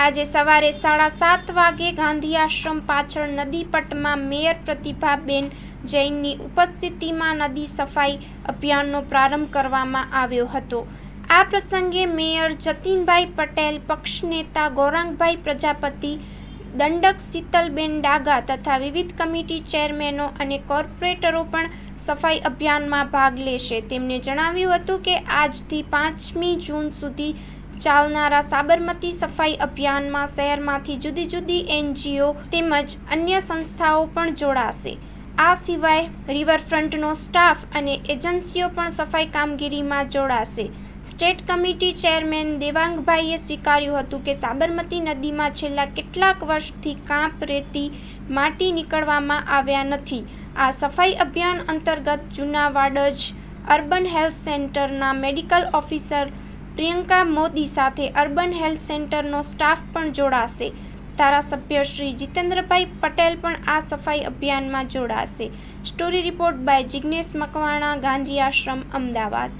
આજે સવારે 7:30 વાગે ગાંધી આશ્રમ પાછળ નદી પટમાં મેયર પ્રતિભાબેન જૈનની ઉપસ્થિતિમાં નદી સફાઈ અભિયાનનો પ્રારંભ કરવામાં આવ્યો હતો. આ પ્રસંગે મેયર જતીનભાઈ પટેલ, પક્ષ નેતા ગૌરાંગભાઈ પ્રજાપતિ, દંડક શીતલબેન ડાગા તથા વિવિધ કમિટી ચેરમેનો અને કોર્પોરેટરો પણ સફાઈ અભિયાનમાં ભાગ લેશે. તેમણે જણાવ્યું હતું કે આજથી 5મી જૂન સુધી ચાલનારા સાબરમતી સફાઈ અભિયાનમાં શહેરમાંથી જુદી જુદી NGO તેમજ અન્ય સંસ્થાઓ પણ જોડાશે. આ સિવાય રિવરફ્રન્ટનો સ્ટાફ અને એજન્સીઓ પણ સફાઈ કામગીરીમાં જોડાશે. સ્ટેટ કમિટી ચેરમેન દેવાંગભાઈએ સ્વીકાર્યું હતું કે સાબરમતી નદીમાં છેલ્લા કેટલાક વર્ષથી કાંપ, રેતી, માટી નીકળવામાં આવ્યા નથી. આ સફાઈ અભિયાન અંતર્ગત જૂના વાડજ અર્બન હેલ્થ સેન્ટરના મેડિકલ ઓફિસર પ્રિયંકા મોદી સાથે અર્બન હેલ્થ સેન્ટરનો સ્ટાફ પણ જોડાશે. ધારાસભ્ય શ્રી જીતેન્દ્રભાઈ પટેલ પણ આ સફાઈ અભિયાનમાં જોડાશે. Story report by Jignesh Makwana, Gandhi Ashram, Ahmedabad.